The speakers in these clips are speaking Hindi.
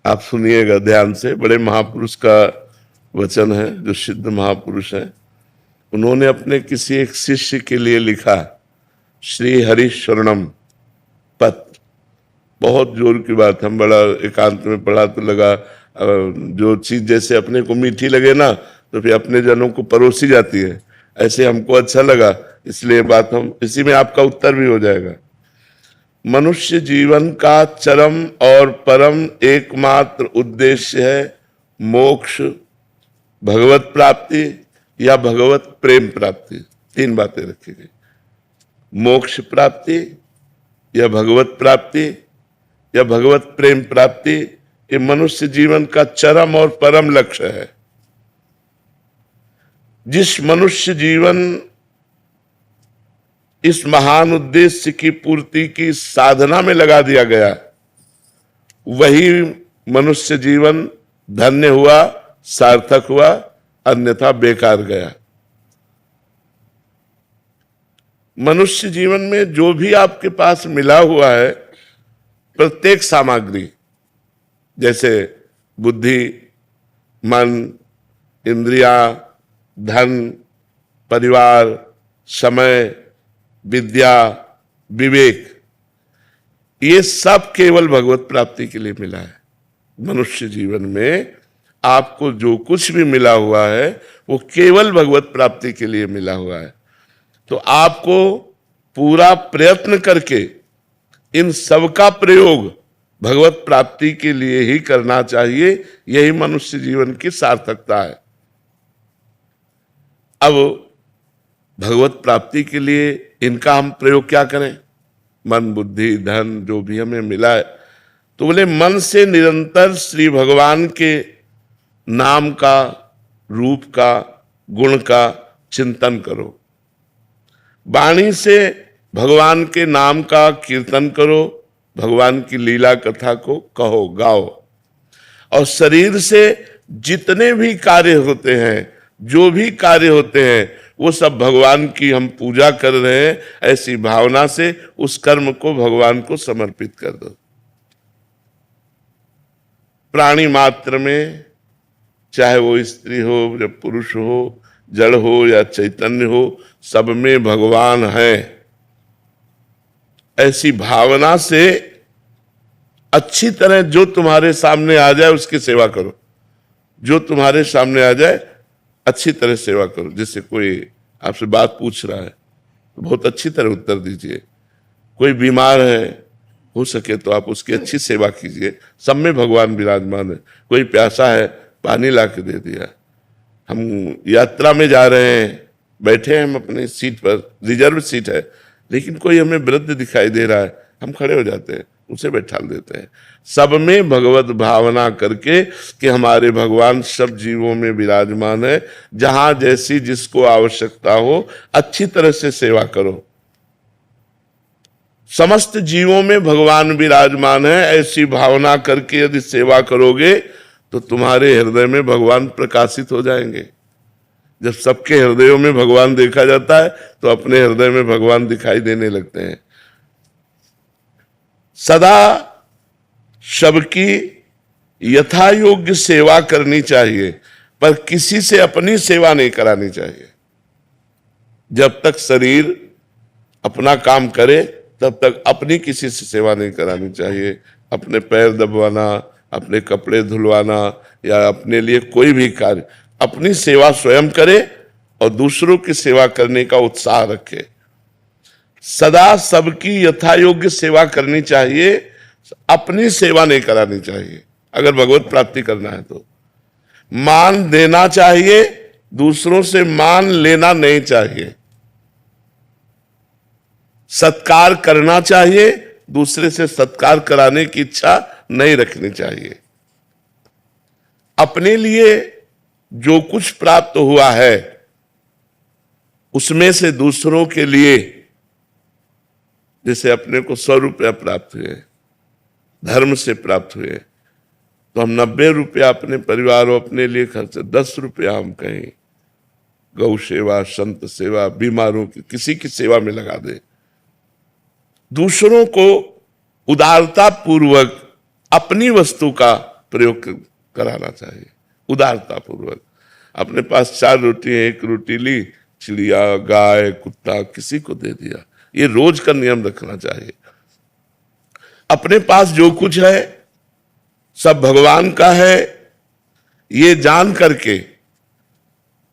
आप सुनिएगा ध्यान से, बड़े महापुरुष का वचन है, जो सिद्ध महापुरुष है। उन्होंने अपने किसी एक शिष्य के लिए लिखा, श्री हरि शरणम पत्र। बहुत जोर की बात, हम बड़ा एकांत में पढ़ा तो लगा जो चीज जैसे अपने को मीठी लगे ना तो फिर अपने जनों को परोसी जाती है, ऐसे हमको अच्छा लगा, इसलिए बात हम इसी में आपका उत्तर भी हो जाएगा। मनुष्य जीवन का चरम और परम एकमात्र उद्देश्य है मोक्ष, भगवत प्राप्ति या भगवत प्रेम प्राप्ति। तीन बातें रखी गई, मोक्ष प्राप्ति या भगवत प्राप्ति या भगवत प्रेम प्राप्ति। ये मनुष्य जीवन का चरम और परम लक्ष्य है। जिस मनुष्य जीवन इस महान उद्देश्य की पूर्ति की साधना में लगा दिया गया, वही मनुष्य जीवन धन्य हुआ, सार्थक हुआ, अन्यथा बेकार गया। मनुष्य जीवन में जो भी आपके पास मिला हुआ है, प्रत्येक सामग्री जैसे बुद्धि, मन, इंद्रिया, धन, परिवार, समय, विद्या, विवेक, ये सब केवल भगवत प्राप्ति के लिए मिला है। मनुष्य जीवन में आपको जो कुछ भी मिला हुआ है वो केवल भगवत प्राप्ति के लिए मिला हुआ है। तो आपको पूरा प्रयत्न करके इन सब का प्रयोग भगवत प्राप्ति के लिए ही करना चाहिए। यही मनुष्य जीवन की सार्थकता है। अब भगवत प्राप्ति के लिए इनका हम प्रयोग क्या करें? मन, बुद्धि, धन जो भी हमें मिला है, तो बोले मन से निरंतर श्री भगवान के नाम का, रूप का, गुण का चिंतन करो। वाणी से भगवान के नाम का कीर्तन करो, भगवान की लीला कथा को कहो, गाओ। और शरीर से जितने भी कार्य होते हैं, जो भी कार्य होते हैं, वो सब भगवान की हम पूजा कर रहे हैं, ऐसी भावना से उस कर्म को भगवान को समर्पित कर दो। प्राणी मात्र में, चाहे वो स्त्री हो या पुरुष हो, जड़ हो या चैतन्य हो, सब में भगवान है। ऐसी भावना से अच्छी तरह जो तुम्हारे सामने आ जाए उसकी सेवा करो। जो तुम्हारे सामने आ जाए अच्छी तरह सेवा करो। जैसे कोई आपसे बात पूछ रहा है तो बहुत अच्छी तरह उत्तर दीजिए। कोई बीमार है, हो सके तो आप उसकी अच्छी सेवा कीजिए। सब में भगवान विराजमान है। कोई प्यासा है, पानी ला के दे दिया। हम यात्रा में जा रहे हैं, बैठे हैं हम अपनी सीट पर, रिजर्व सीट है, लेकिन कोई हमें वृद्ध दिखाई दे रहा है, हम खड़े हो जाते हैं, उसे बैठा देते हैं। सब में भगवत भावना करके कि हमारे भगवान सब जीवों में विराजमान है। जहां जैसी जिसको आवश्यकता हो अच्छी तरह से सेवा करो। समस्त जीवों में भगवान विराजमान है, ऐसी भावना करके यदि सेवा करोगे तो तुम्हारे हृदय में भगवान प्रकाशित हो जाएंगे। जब सबके हृदयों में भगवान देखा जाता है तो अपने हृदय में भगवान दिखाई देने लगते हैं। सदा सबकी यथा योग्य सेवा करनी चाहिए, पर किसी से अपनी सेवा नहीं करानी चाहिए। जब तक शरीर अपना काम करे तब तक अपनी किसी से सेवा नहीं करानी चाहिए। अपने पैर दबवाना, अपने कपड़े धुलवाना या अपने लिए कोई भी कार्य, अपनी सेवा स्वयं करे और दूसरों की सेवा करने का उत्साह रखे। सदा सबकी यथा योग्य सेवा करनी चाहिए, अपनी सेवा नहीं करानी चाहिए। अगर भगवत प्राप्ति करना है तो मान देना चाहिए, दूसरों से मान लेना नहीं चाहिए। सत्कार करना चाहिए, दूसरे से सत्कार कराने की इच्छा नहीं रखनी चाहिए। अपने लिए जो कुछ प्राप्त हुआ है उसमें से दूसरों के लिए, जैसे अपने को 100 रुपया प्राप्त हुए, धर्म से प्राप्त हुए, तो हम 90 रुपया अपने परिवार और अपने लिए खर्च, 10 रुपया हम कहीं गौ सेवा, संत सेवा, बीमारों की किसी की सेवा में लगा दे। दूसरों को उदारता पूर्वक अपनी वस्तु का प्रयोग कराना चाहिए, उदारता पूर्वक। अपने पास 4 रोटी है, 1 रोटी ली, चिड़िया, गाय, कुत्ता किसी को दे दिया, ये रोज का नियम रखना चाहिए। अपने पास जो कुछ है सब भगवान का है, ये जान करके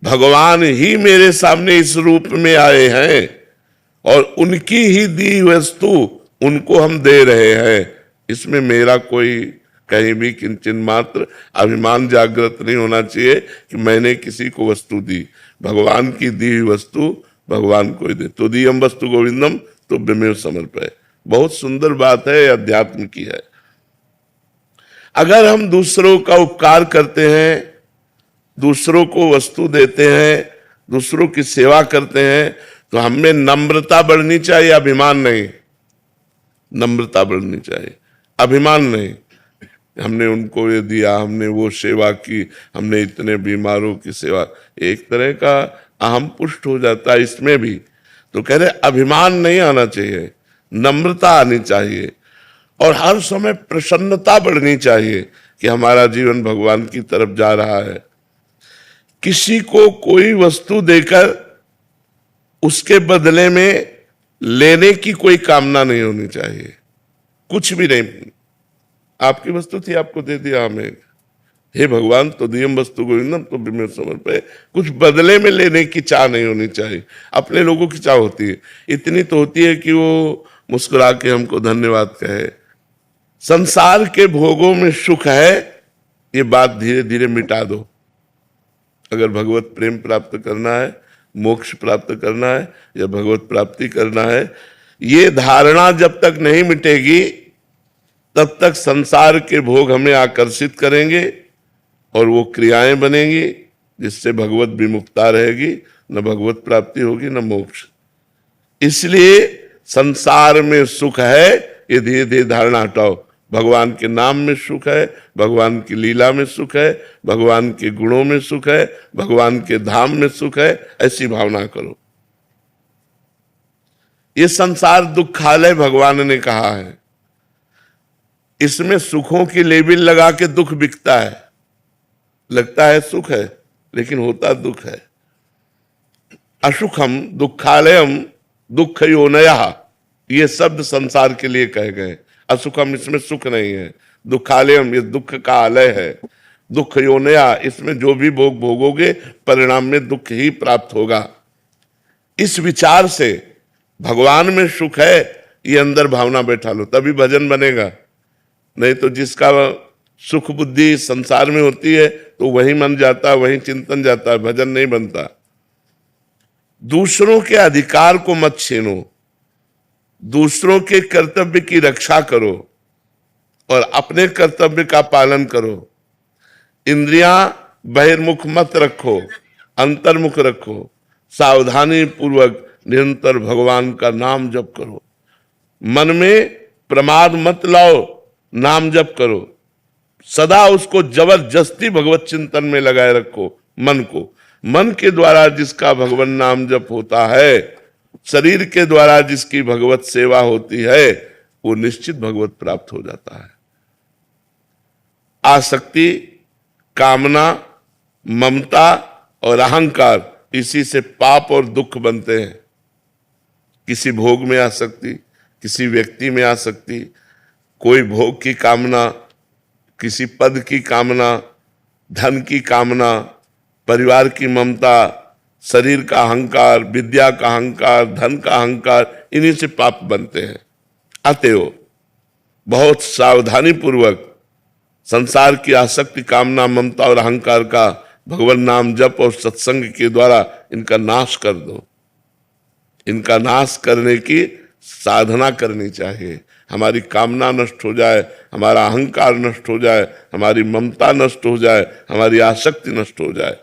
भगवान ही मेरे सामने इस रूप में आए हैं और उनकी ही दी वस्तु उनको हम दे रहे हैं, इसमें मेरा कोई कहीं भी किंचन मात्र अभिमान जागृत नहीं होना चाहिए कि मैंने किसी को वस्तु दी। भगवान की दी हुई वस्तु भगवान को ही दे। तो दीयम वस्तु गोविंदम तो विमेव समर्पय। बहुत सुंदर बात है, अध्यात्म की है। अगर हम दूसरों का उपकार करते हैं, दूसरों को वस्तु देते हैं, दूसरों की सेवा करते हैं, तो हमें नम्रता बढ़नी चाहिए, अभिमान नहीं। नम्रता बढ़नी चाहिए, अभिमान नहीं। हमने उनको ये दिया, हमने वो सेवा की, हमने इतने बीमारों की सेवा, एक तरह का अहम पुष्ट हो जाता है इसमें भी। तो कह रहे अभिमान नहीं आना चाहिए, नम्रता आनी चाहिए और हर समय प्रसन्नता बढ़नी चाहिए कि हमारा जीवन भगवान की तरफ जा रहा है। किसी को कोई वस्तु देकर उसके बदले में लेने की कोई कामना नहीं होनी चाहिए, कुछ भी नहीं। आपकी वस्तु थी, आपको दे दिया हमें, हे भगवान तो दियम वस्तु गोविंदम तो विमेव समर्पय। कुछ बदले में लेने की चाह नहीं होनी चाहिए। अपने लोगों की चाह होती है, इतनी तो होती है कि वो मुस्कुरा के हमको धन्यवाद कहे। संसार के भोगों में सुख है, ये बात धीरे धीरे मिटा दो। अगर भगवत प्रेम प्राप्त करना है, मोक्ष प्राप्त करना है या भगवत प्राप्ति करना है, ये धारणा जब तक नहीं मिटेगी तब तक संसार के भोग हमें आकर्षित करेंगे और वो क्रियाएं बनेंगी जिससे भगवत विमुक्ता रहेगी, न भगवत प्राप्ति होगी न मोक्ष। इसलिए संसार में सुख है, ये धीरे धीरे धारणा हटाओ। भगवान के नाम में सुख है, भगवान की लीला में सुख है, भगवान के गुणों में सुख है, भगवान के धाम में सुख है, ऐसी भावना करो। ये संसार दुखालय भगवान ने कहा है, इसमें सुखों की लेबिल लगा के दुख बिकता है। लगता है सुख है लेकिन होता दुख है। असुखम दुखालयम दुख योनयः, ये शब्द संसार के लिए कहे गए। असुखम, इसमें सुख नहीं है। दुखालयम, ये दुख का आलय है। दुख योनया, इसमें जो भी भोग भोगोगे परिणाम में दुख ही प्राप्त होगा। इस विचार से भगवान में सुख है, ये अंदर भावना बैठा लो, तभी भजन बनेगा। नहीं तो जिसका सुख बुद्धि संसार में होती है तो वही मन जाता है, वही चिंतन जाता है, भजन नहीं बनता। दूसरों के अधिकार को मत छीनो, दूसरों के कर्तव्य की रक्षा करो और अपने कर्तव्य का पालन करो। इंद्रियां बहिर्मुख मत रखो, अंतर्मुख रखो। सावधानी पूर्वक निरंतर भगवान का नाम जप करो। मन में प्रमाद मत लाओ, नाम जप करो। सदा उसको जबरदस्ती भगवत चिंतन में लगाए रखो मन को। मन के द्वारा जिसका भगवान नाम जप होता है, शरीर के द्वारा जिसकी भगवत सेवा होती है, वो निश्चित भगवत प्राप्त हो जाता है। आसक्ति, कामना, ममता और अहंकार, इसी से पाप और दुख बनते हैं। किसी भोग में आसक्ति, किसी व्यक्ति में आसक्ति, कोई भोग की कामना, किसी पद की कामना, धन की कामना, परिवार की ममता, शरीर का अहंकार, विद्या का अहंकार, धन का अहंकार, इन्हीं से पाप बनते हैं। अतएव बहुत सावधानी पूर्वक संसार की आसक्ति, कामना, ममता और अहंकार का भगवान नाम जप और सत्संग के द्वारा इनका नाश कर दो। इनका नाश करने की साधना करनी चाहिए। हमारी कामना नष्ट हो जाए, हमारा अहंकार नष्ट हो जाए, हमारी ममता नष्ट हो जाए, हमारी आसक्ति नष्ट हो जाए,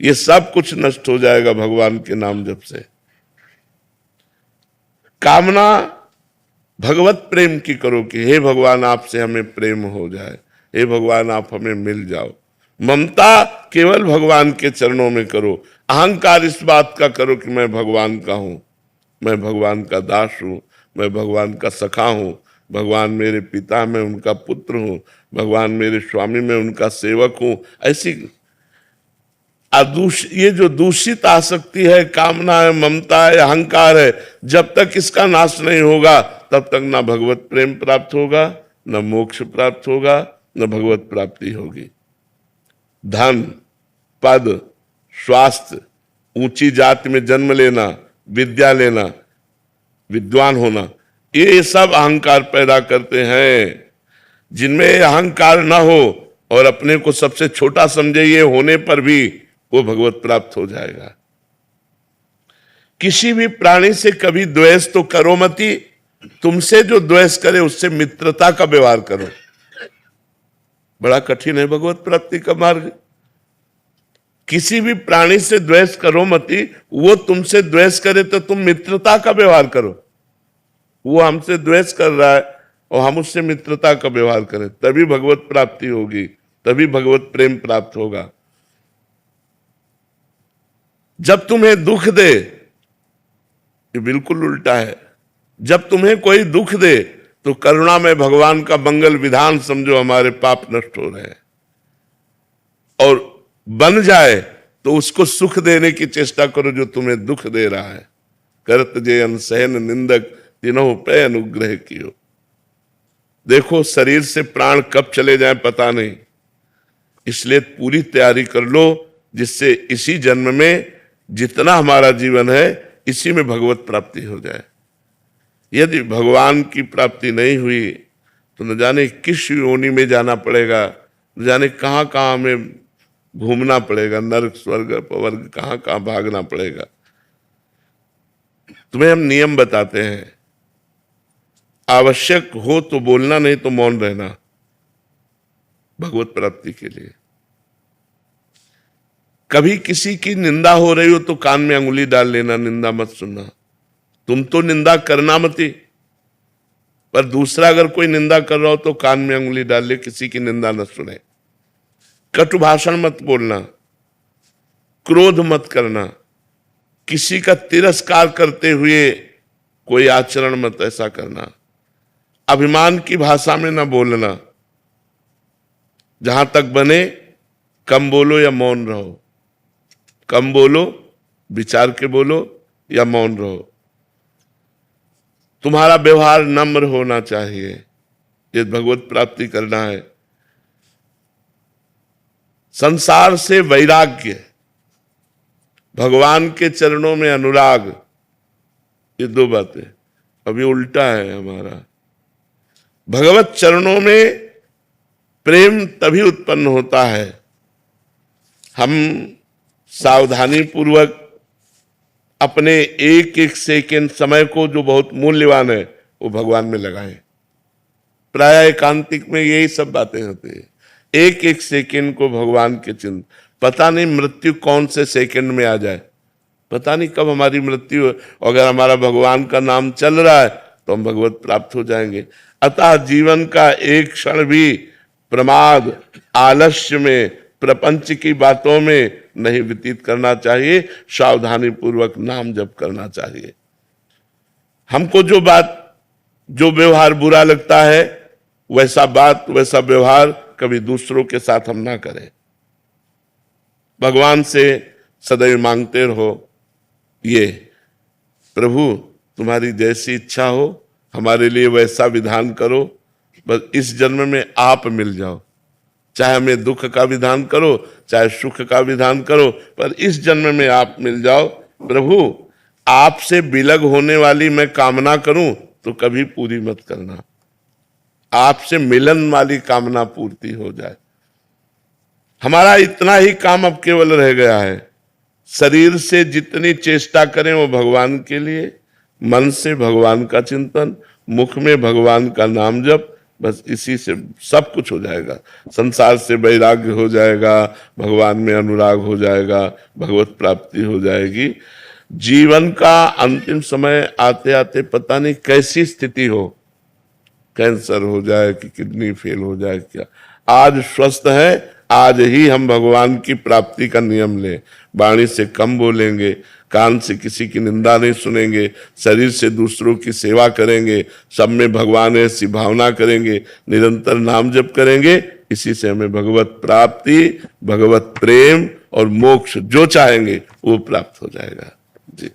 ये सब कुछ नष्ट हो जाएगा भगवान के नाम जप से। कामना भगवत प्रेम की करो कि हे भगवान आपसे हमें प्रेम हो जाए, हे भगवान आप हमें मिल जाओ। ममता केवल भगवान के चरणों में करो। अहंकार इस बात का करो कि मैं भगवान का हूं, मैं भगवान का दास हूं, मैं भगवान का सखा हूं, भगवान मेरे पिता, मैं उनका पुत्र हूं, भगवान मेरे स्वामी, मैं उनका सेवक हूं। ऐसी ये जो दूषित आसक्ति है, कामना है, ममता है, अहंकार है, जब तक इसका नाश नहीं होगा तब तक ना भगवत प्रेम प्राप्त होगा, न मोक्ष प्राप्त होगा, न भगवत प्राप्ति होगी। धन, पद, स्वास्थ्य, ऊंची जाति में जन्म लेना, विद्या लेना, विद्वान होना, ये सब अहंकार पैदा करते हैं। जिनमें अहंकार ना हो और अपने को सबसे छोटा समझे, ये होने पर भी वो भगवत प्राप्त हो जाएगा। किसी भी प्राणी से कभी द्वेष तो करो मती, तुमसे जो द्वेष करे उससे मित्रता का व्यवहार करो। बड़ा कठिन है भगवत प्राप्ति का मार्ग। किसी भी प्राणी से द्वेष करो मती, वो तुमसे द्वेष करे तो तुम मित्रता का व्यवहार करो। वो हमसे द्वेष कर रहा है और हम उससे मित्रता का व्यवहार करें, तभी भगवत प्राप्ति होगी, तभी भगवत प्रेम प्राप्त होगा। जब तुम्हें दुख दे, ये बिल्कुल उल्टा है, जब तुम्हें कोई दुख दे तो करुणा में भगवान का मंगल विधान समझो, हमारे पाप नष्ट हो रहे हैं। और बन जाए तो उसको सुख देने की चेष्टा करो जो तुम्हें दुख दे रहा है। करत जे अनसहन निंदक तीनों पे अनुग्रह कियो। देखो शरीर से प्राण कब चले जाए पता नहीं, इसलिए पूरी तैयारी कर लो जिससे इसी जन्म में जितना हमारा जीवन है इसी में भगवत प्राप्ति हो जाए। यदि भगवान की प्राप्ति नहीं हुई तो न जाने किस योनि में जाना पड़ेगा, न जाने कहां कहां हमें घूमना पड़ेगा, नरक स्वर्ग अपवर्ग कहां कहां भागना पड़ेगा। तुम्हें हम नियम बताते हैं, आवश्यक हो तो बोलना, नहीं तो मौन रहना भगवत प्राप्ति के लिए। कभी किसी की निंदा हो रही हो तो कान में अंगुली डाल लेना, निंदा मत सुनना। तुम तो निंदा करना मती, पर दूसरा अगर कोई निंदा कर रहा हो तो कान में अंगुली डाल ले, किसी की निंदा न सुने। कटु भाषण मत बोलना, क्रोध मत करना, किसी का तिरस्कार करते हुए कोई आचरण मत ऐसा करना, अभिमान की भाषा में न बोलना। जहां तक बने कम बोलो या मौन रहो, कम बोलो, विचार के बोलो या मौन रहो। तुम्हारा व्यवहार नम्र होना चाहिए, ये भगवत प्राप्ति करना है। संसार से वैराग्य, भगवान के चरणों में अनुराग, ये दो बातें। अभी उल्टा है हमारा। भगवत चरणों में प्रेम तभी उत्पन्न होता है हम सावधानी पूर्वक अपने एक एक सेकेंड समय को, जो बहुत मूल्यवान है, वो भगवान में लगाएं। प्राय एकांतिक में यही सब बातें होती है, एक एक सेकेंड को भगवान के चिंतन। पता नहीं मृत्यु कौन से सेकेंड में आ जाए, पता नहीं कब हमारी मृत्यु हो। अगर हमारा भगवान का नाम चल रहा है तो हम भगवत प्राप्त हो जाएंगे। अतः जीवन का एक क्षण भी प्रमाद, आलस्य में, प्रपंच की बातों में नहीं व्यतीत करना चाहिए, सावधानी पूर्वक नाम जप करना चाहिए। हमको जो बात, जो व्यवहार बुरा लगता है, वैसा बात, वैसा व्यवहार कभी दूसरों के साथ हम ना करें। भगवान से सदैव मांगते रहो, ये प्रभु तुम्हारी जैसी इच्छा हो हमारे लिए वैसा विधान करो, बस इस जन्म में आप मिल जाओ। चाहे हमें दुख का विधान करो, चाहे सुख का विधान करो, पर इस जन्म में आप मिल जाओ। प्रभु आपसे विलग होने वाली मैं कामना करूं तो कभी पूरी मत करना, आपसे मिलन वाली कामना पूर्ति हो जाए। हमारा इतना ही काम अब केवल रह गया है, शरीर से जितनी चेष्टा करें वो भगवान के लिए, मन से भगवान का चिंतन, मुख में भगवान का नाम जप, बस इसी से सब कुछ हो जाएगा। संसार से वैराग्य हो जाएगा, भगवान में अनुराग हो जाएगा, भगवत प्राप्ति हो जाएगी। जीवन का अंतिम समय आते आते पता नहीं कैसी स्थिति हो, कैंसर हो जाए कि किडनी फेल हो जाए, क्या आज स्वस्थ है आज ही हम भगवान की प्राप्ति का नियम लें, वाणी से कम बोलेंगे, कान से किसी की निंदा नहीं सुनेंगे, शरीर से दूसरों की सेवा करेंगे, सब में भगवान ऐसी भावना करेंगे, निरंतर नाम जप करेंगे। इसी से हमें भगवत प्राप्ति, भगवत प्रेम और मोक्ष जो चाहेंगे वो प्राप्त हो जाएगा। जी।